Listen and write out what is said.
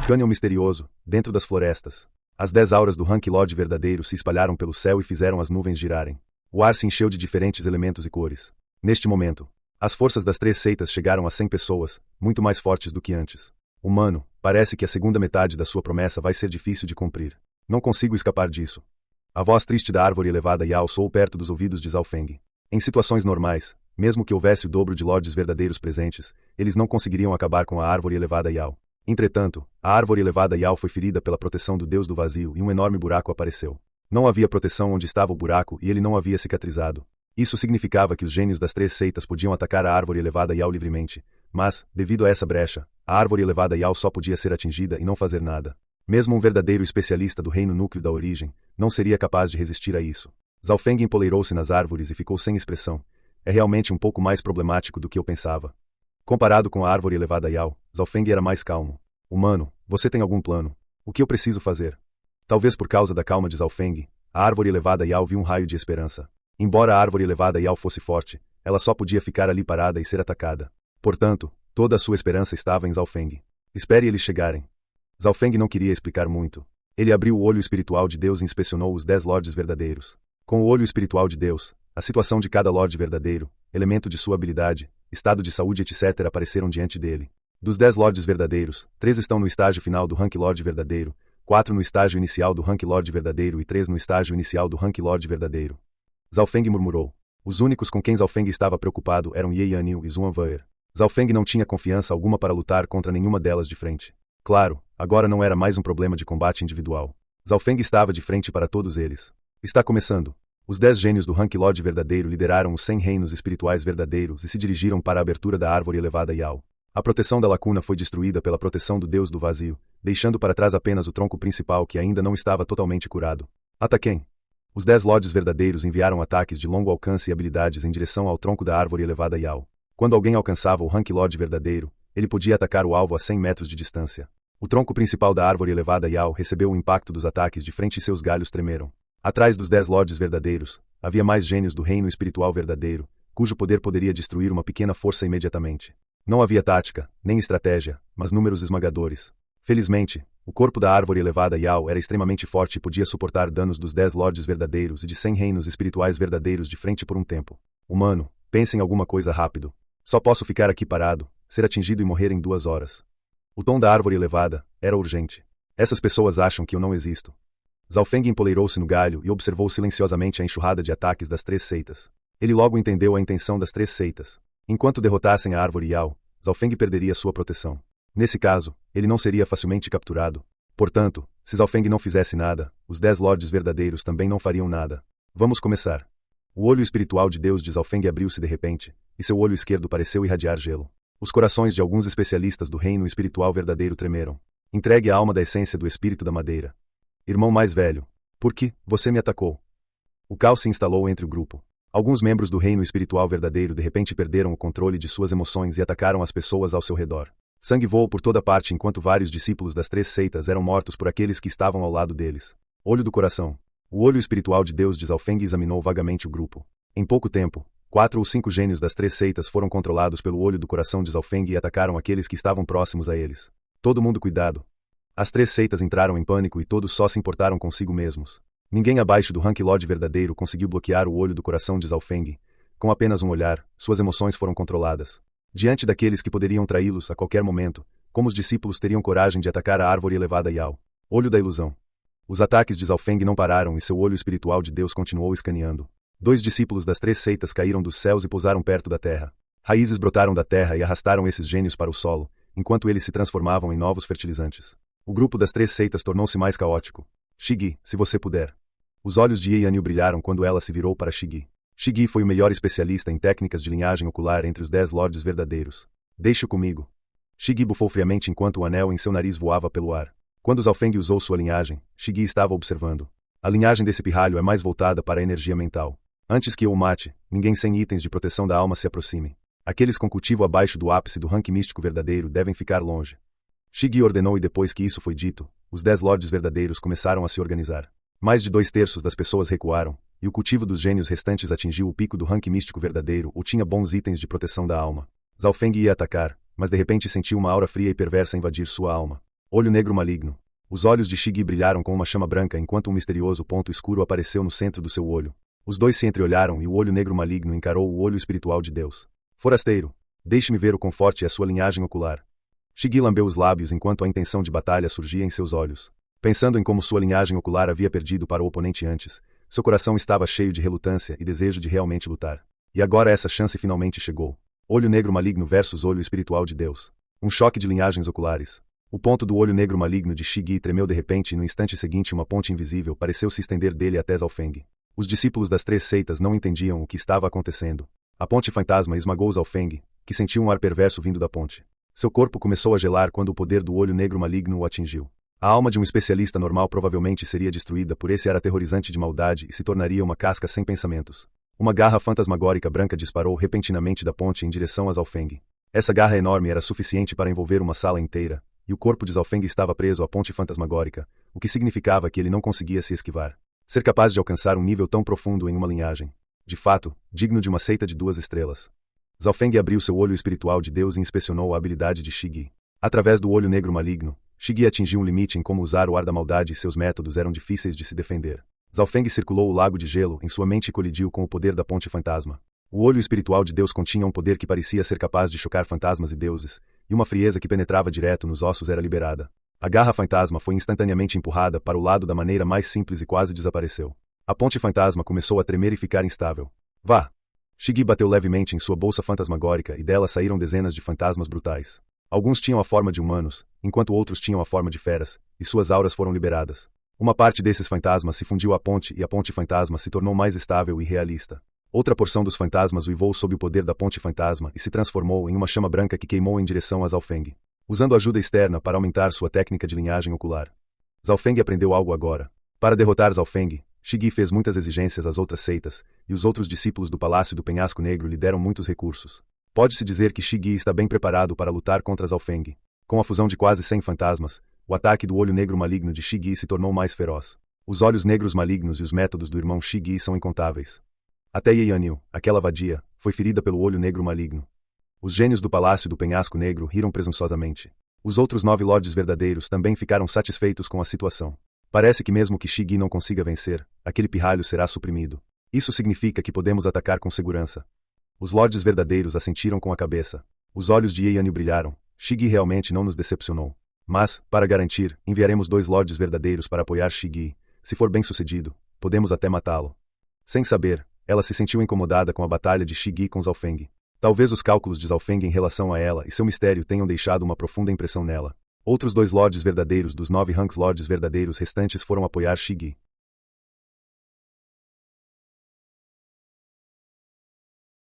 Cânion misterioso, dentro das florestas. As 10 auras do Hank Lodge verdadeiro se espalharam pelo céu e fizeram as nuvens girarem. O ar se encheu de diferentes elementos e cores. Neste momento, as forças das 3 seitas chegaram a 100 pessoas, muito mais fortes do que antes. Humano, parece que a segunda metade da sua promessa vai ser difícil de cumprir. Não consigo escapar disso. A voz triste da árvore elevada Yao soou perto dos ouvidos de Zhao Feng. Em situações normais, mesmo que houvesse o dobro de lordes verdadeiros presentes, eles não conseguiriam acabar com a árvore elevada Yao. Entretanto, a árvore elevada Yao foi ferida pela proteção do deus do vazio e um enorme buraco apareceu. Não havia proteção onde estava o buraco e ele não havia cicatrizado. Isso significava que os gênios das 3 seitas podiam atacar a árvore elevada Yao livremente, mas, devido a essa brecha, a árvore elevada Yao só podia ser atingida e não fazer nada. Mesmo um verdadeiro especialista do reino núcleo da origem, não seria capaz de resistir a isso. Zhao Feng empoleirou-se nas árvores e ficou sem expressão. É realmente um pouco mais problemático do que eu pensava. Comparado com a árvore elevada Yao, Zhao Feng era mais calmo. Humano, você tem algum plano? O que eu preciso fazer? Talvez por causa da calma de Zhao Feng, a árvore elevada Yao viu um raio de esperança. Embora a árvore elevada Yao fosse forte, ela só podia ficar ali parada e ser atacada. Portanto, toda a sua esperança estava em Zhao Feng. Espere eles chegarem. Zhao Feng não queria explicar muito. Ele abriu o olho espiritual de Deus e inspecionou os 10 lordes verdadeiros. Com o olho espiritual de Deus, a situação de cada lorde verdadeiro, elemento de sua habilidade, estado de saúde etc. apareceram diante dele. Dos 10 lordes verdadeiros, 3 estão no estágio final do Hank Lorde verdadeiro, 4 no estágio inicial do Hank Lorde verdadeiro e 3 no estágio inicial do Hank Lorde verdadeiro. Zhao Feng murmurou. Os únicos com quem Zhao Feng estava preocupado eram Ye Yanniu e Zhuan Weir. Zhao Feng não tinha confiança alguma para lutar contra nenhuma delas de frente. Claro, agora não era mais um problema de combate individual. Zhao Feng estava de frente para todos eles. Está começando. Os 10 gênios do Hank Lodge verdadeiro lideraram os 100 reinos espirituais verdadeiros e se dirigiram para a abertura da árvore elevada Yao. A proteção da lacuna foi destruída pela proteção do deus do vazio, deixando para trás apenas o tronco principal que ainda não estava totalmente curado. Ataquem! Os 10 lordes verdadeiros enviaram ataques de longo alcance e habilidades em direção ao tronco da árvore elevada Yao. Quando alguém alcançava o Hank Lodge verdadeiro, ele podia atacar o alvo a 100 metros de distância. O tronco principal da árvore elevada Yao recebeu o impacto dos ataques de frente e seus galhos tremeram. Atrás dos 10 lordes verdadeiros, havia mais gênios do reino espiritual verdadeiro, cujo poder poderia destruir uma pequena força imediatamente. Não havia tática, nem estratégia, mas números esmagadores. Felizmente, o corpo da árvore elevada Yao era extremamente forte e podia suportar danos dos 10 lordes verdadeiros e de 100 reinos espirituais verdadeiros de frente por um tempo. Humano, pense em alguma coisa rápido. Só posso ficar aqui parado, ser atingido e morrer em 2 horas. O tom da árvore elevada era urgente. Essas pessoas acham que eu não existo. Zhao Feng empoleirou-se no galho e observou silenciosamente a enxurrada de ataques das 3 seitas. Ele logo entendeu a intenção das 3 seitas. Enquanto derrotassem a árvore Yao, Zhao Feng perderia sua proteção. Nesse caso, ele não seria facilmente capturado. Portanto, se Zhao Feng não fizesse nada, os 10 lordes verdadeiros também não fariam nada. Vamos começar. O olho espiritual de Deus de Zhao Feng abriu-se de repente, e seu olho esquerdo pareceu irradiar gelo. Os corações de alguns especialistas do reino espiritual verdadeiro tremeram. Entregue a alma da essência do espírito da madeira. Irmão mais velho, por que você me atacou? O caos se instalou entre o grupo. Alguns membros do reino espiritual verdadeiro de repente perderam o controle de suas emoções e atacaram as pessoas ao seu redor. Sangue voou por toda parte enquanto vários discípulos das 3 seitas eram mortos por aqueles que estavam ao lado deles. Olho do coração. O olho espiritual de Deus de Zhao Feng examinou vagamente o grupo. Em pouco tempo, 4 ou 5 gênios das 3 seitas foram controlados pelo olho do coração de Zhao Feng e atacaram aqueles que estavam próximos a eles. Todo mundo cuidado. As 3 seitas entraram em pânico e todos só se importaram consigo mesmos. Ninguém abaixo do Hank Lodge verdadeiro conseguiu bloquear o olho do coração de Zhao Feng. Com apenas um olhar, suas emoções foram controladas. Diante daqueles que poderiam traí-los a qualquer momento, como os discípulos teriam coragem de atacar a árvore elevada Yao? Olho da ilusão. Os ataques de Zhao Feng não pararam e seu olho espiritual de Deus continuou escaneando. 2 discípulos das 3 seitas caíram dos céus e pousaram perto da terra. Raízes brotaram da terra e arrastaram esses gênios para o solo, enquanto eles se transformavam em novos fertilizantes. O grupo das 3 seitas tornou-se mais caótico. Shigi, se você puder. Os olhos de Ye Yanniu brilharam quando ela se virou para Shigi. Shigi foi o melhor especialista em técnicas de linhagem ocular entre os 10 lordes verdadeiros. Deixe-o comigo. Shigi bufou friamente enquanto o anel em seu nariz voava pelo ar. Quando Zhao Feng usou sua linhagem, Shigi estava observando. A linhagem desse pirralho é mais voltada para a energia mental. Antes que eu o mate, ninguém sem itens de proteção da alma se aproxime. Aqueles com cultivo abaixo do ápice do rank místico verdadeiro devem ficar longe. Shigi ordenou e depois que isso foi dito, os 10 lordes verdadeiros começaram a se organizar. Mais de 2/3 das pessoas recuaram, e o cultivo dos gênios restantes atingiu o pico do rank místico verdadeiro ou tinha bons itens de proteção da alma. Zhao Feng ia atacar, mas de repente sentiu uma aura fria e perversa invadir sua alma. Olho negro maligno. Os olhos de Shigi brilharam com uma chama branca enquanto um misterioso ponto escuro apareceu no centro do seu olho. Os dois se entreolharam e o olho negro maligno encarou o olho espiritual de Deus. Forasteiro, deixe-me ver o quão forte é a sua linhagem ocular. Shigi lambeu os lábios enquanto a intenção de batalha surgia em seus olhos. Pensando em como sua linhagem ocular havia perdido para o oponente antes, seu coração estava cheio de relutância e desejo de realmente lutar. E agora essa chance finalmente chegou. Olho negro maligno versus olho espiritual de Deus. Um choque de linhagens oculares. O ponto do olho negro maligno de Shigi tremeu de repente e no instante seguinte uma ponte invisível pareceu se estender dele até Zhaofeng. Os discípulos das três seitas não entendiam o que estava acontecendo. A ponte fantasma esmagou Zhaofeng, que sentiu um ar perverso vindo da ponte. Seu corpo começou a gelar quando o poder do olho negro maligno o atingiu. A alma de um especialista normal provavelmente seria destruída por esse ar aterrorizante de maldade e se tornaria uma casca sem pensamentos. Uma garra fantasmagórica branca disparou repentinamente da ponte em direção a Zhaofeng. Essa garra enorme era suficiente para envolver uma sala inteira, e o corpo de Zhaofeng estava preso à ponte fantasmagórica, o que significava que ele não conseguia se esquivar. Ser capaz de alcançar um nível tão profundo em uma linhagem. De fato, digno de uma seita de 2 estrelas. Zhaofeng abriu seu olho espiritual de Deus e inspecionou a habilidade de Shigi. Através do olho negro maligno, Shigi atingiu um limite em como usar o ar da maldade e seus métodos eram difíceis de se defender. Zhaofeng circulou o lago de gelo em sua mente e colidiu com o poder da ponte fantasma. O olho espiritual de Deus continha um poder que parecia ser capaz de chocar fantasmas e deuses, e uma frieza que penetrava direto nos ossos era liberada. A garra fantasma foi instantaneamente empurrada para o lado da maneira mais simples e quase desapareceu. A ponte fantasma começou a tremer e ficar instável. Vá! Shigi bateu levemente em sua bolsa fantasmagórica e dela saíram dezenas de fantasmas brutais. Alguns tinham a forma de humanos, enquanto outros tinham a forma de feras, e suas auras foram liberadas. Uma parte desses fantasmas se fundiu à ponte e a ponte fantasma se tornou mais estável e realista. Outra porção dos fantasmas uivou sob o poder da ponte fantasma e se transformou em uma chama branca que queimou em direção a Zhaofeng, usando ajuda externa para aumentar sua técnica de linhagem ocular. Zhaofeng aprendeu algo agora. Para derrotar Zhaofeng, Shigi fez muitas exigências às outras seitas, e os outros discípulos do Palácio do Penhasco Negro lhe deram muitos recursos. Pode-se dizer que Shigi está bem preparado para lutar contra Zhaofeng. Com a fusão de quase 100 fantasmas, o ataque do olho negro maligno de Shigi se tornou mais feroz. Os olhos negros malignos e os métodos do irmão Shigi são incontáveis. Até Yeonil, aquela vadia, foi ferida pelo olho negro maligno. Os gênios do Palácio do Penhasco Negro riram presunçosamente. Os outros 9 lordes verdadeiros também ficaram satisfeitos com a situação. Parece que mesmo que Shigi não consiga vencer, aquele pirralho será suprimido. Isso significa que podemos atacar com segurança. Os lordes verdadeiros assentiram com a cabeça. Os olhos de Yeonil brilharam. Shigi realmente não nos decepcionou. Mas, para garantir, enviaremos 2 lordes verdadeiros para apoiar Shigi. Se for bem sucedido, podemos até matá-lo. Sem saber, ela se sentiu incomodada com a batalha de Shigi com Zhaofeng. Talvez os cálculos de Zhaofeng em relação a ela e seu mistério tenham deixado uma profunda impressão nela. Outros 2 lordes verdadeiros dos 9 ranks lordes verdadeiros restantes foram apoiar Shigi.